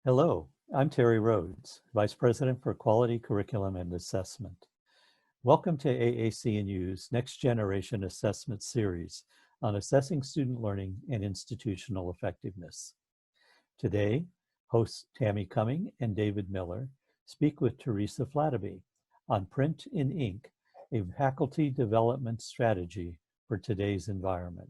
Hello, I'm Terry Rhodes, Vice President for Quality Curriculum and Assessment. Welcome to AAC&U's Next Generation Assessment Series on assessing student learning and institutional effectiveness. Today, hosts Tammie Cumming and David Miller speak with Terri Flateby on Print in Ink, a faculty development strategy for today's environment.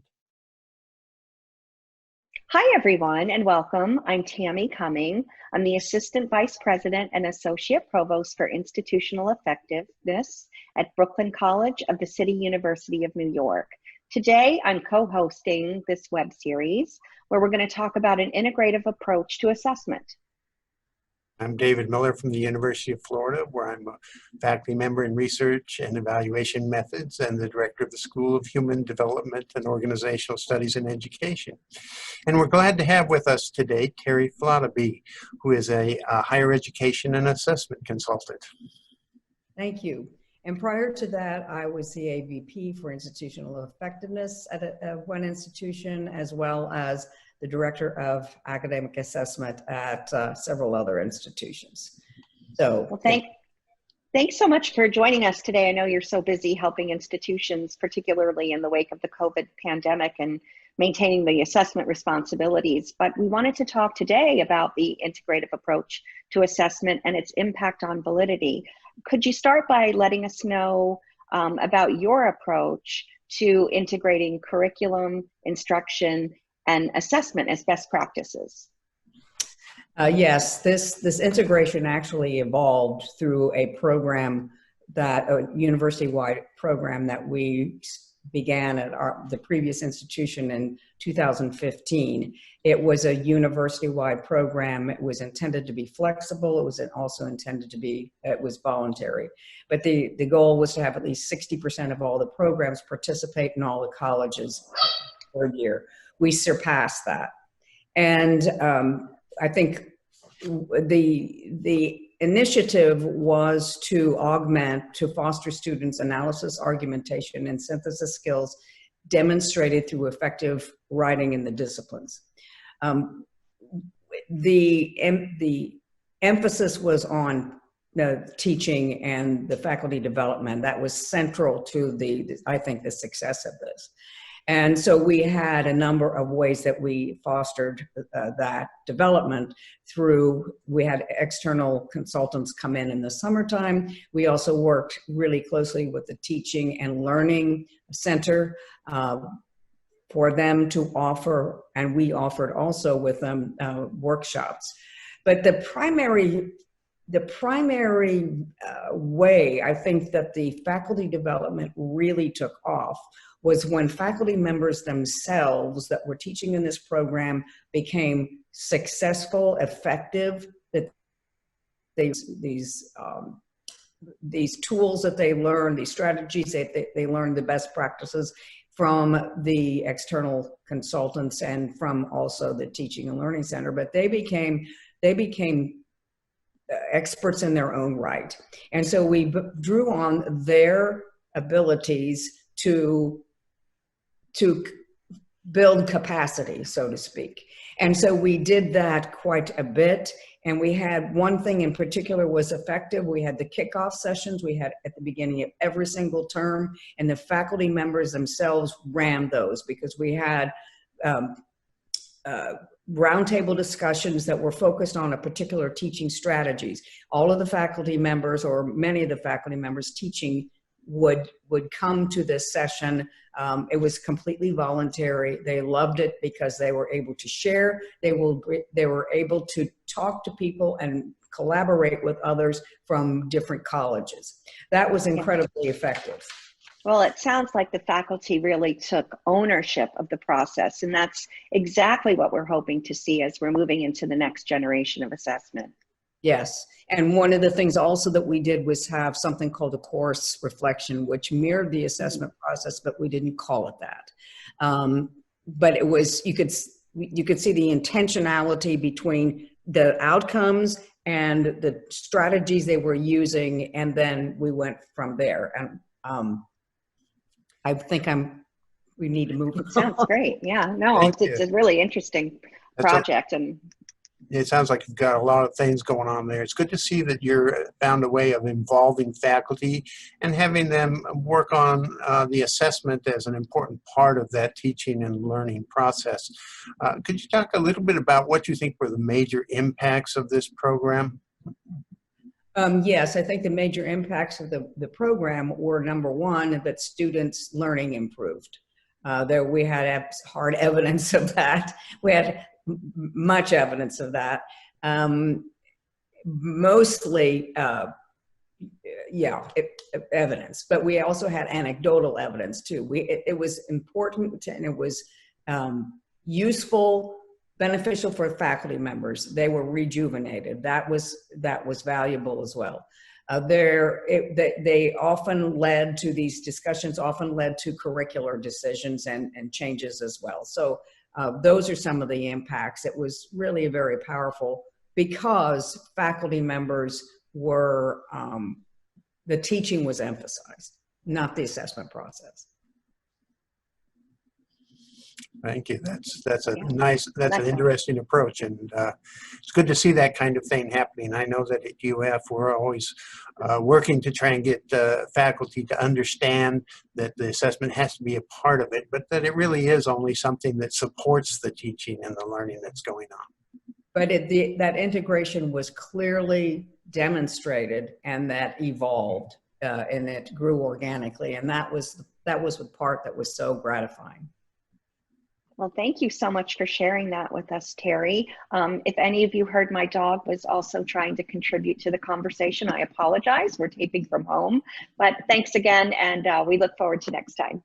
Hi, everyone, and welcome. I'm Tammie Cumming. I'm the Assistant Vice President and Associate Provost for Institutional Effectiveness at Brooklyn College of the City University of New York. Today, I'm co-hosting this web series where we're going to talk about an integrative approach to assessment. I'm David Miller from the University of Florida, where I'm a faculty member in research and evaluation methods and the director of the School of Human Development and Organizational Studies in Education. And we're glad to have with us today Terri Flateby, who is a higher education and assessment consultant. Thank you. And prior to that, I was the AVP for institutional effectiveness at one institution, as well as the director of academic assessment at several other institutions. So, well, thanks so much for joining us today. I know you're so busy helping institutions, particularly in the wake of the COVID pandemic and maintaining the assessment responsibilities. But we wanted to talk today about the integrative approach to assessment and its impact on validity. Could you start by letting us know about your approach to integrating curriculum, instruction, and assessment as best practices? Yes, this integration actually evolved through a program a university-wide program that we began at the previous institution in 2015. It was a university-wide program. It was intended to be flexible. It was also intended to be, it was voluntary. But the goal was to have at least 60% of all the programs participate in all the colleges third year. We surpassed that. And I think the initiative was to foster students' analysis, argumentation, and synthesis skills demonstrated through effective writing in the disciplines. The emphasis was on teaching and the faculty development. That was central to I think, the success of this. And so we had a number of ways that we fostered that development we had external consultants come in the summertime. We also worked really closely with the Teaching and Learning Center for them to offer, and we offered also with them workshops. But the primary way I think that the faculty development really took off was when faculty members themselves that were teaching in this program became successful, effective, that these tools that they learned, these strategies that they learned, the best practices from the external consultants and from also the Teaching and Learning Center, but they became experts in their own right. And so we drew on their abilities to build capacity, so to speak. And so we did that quite a bit. And we had one thing in particular was effective. We had the kickoff sessions we had at the beginning of every single term, and the faculty members themselves ran those because we had roundtable discussions that were focused on a particular teaching strategies. All of the faculty members, or many of the faculty members teaching, would come to this session. It was completely voluntary. They loved it because they were able to share. They were able to talk to people and collaborate with others from different colleges. That was incredibly effective. Well, it sounds like the faculty really took ownership of the process, and that's exactly what we're hoping to see as we're moving into the next generation of assessment. Yes, and one of the things also that we did was have something called a course reflection, which mirrored the assessment process, but we didn't call it that. But it was, you could see the intentionality between the outcomes and the strategies they were using, and then we went from there. And I think we need to move. It sounds great. Yeah, no, it's a really interesting project. And It sounds like you've got a lot of things going on there. It's good to see that you're found a way of involving faculty and having them work on the assessment as an important part of that teaching and learning process. Could you talk a little bit about what you think were the major impacts of this program? Yes, I think the major impacts of the program were, number one, that students' learning improved. We had hard evidence of that. We had much evidence of that. Mostly, evidence, but we also had anecdotal evidence too. It was important and it was useful, beneficial for faculty members. They were rejuvenated. That was valuable as well. They often led to, these discussions often led to curricular decisions and changes as well. So those are some of the impacts. It was really very powerful because faculty members were, the teaching was emphasized, not the assessment process. Thank you. That's an interesting approach, and it's good to see that kind of thing happening. I know that at UF we're always working to try and get faculty to understand that the assessment has to be a part of it, but that it really is only something that supports the teaching and the learning that's going on. But that integration was clearly demonstrated, and that evolved, and it grew organically, and that was the part that was so gratifying. Well, thank you so much for sharing that with us, Terri. If any of you heard my dog was also trying to contribute to the conversation, I apologize. We're taping from home, but thanks again, and we look forward to next time.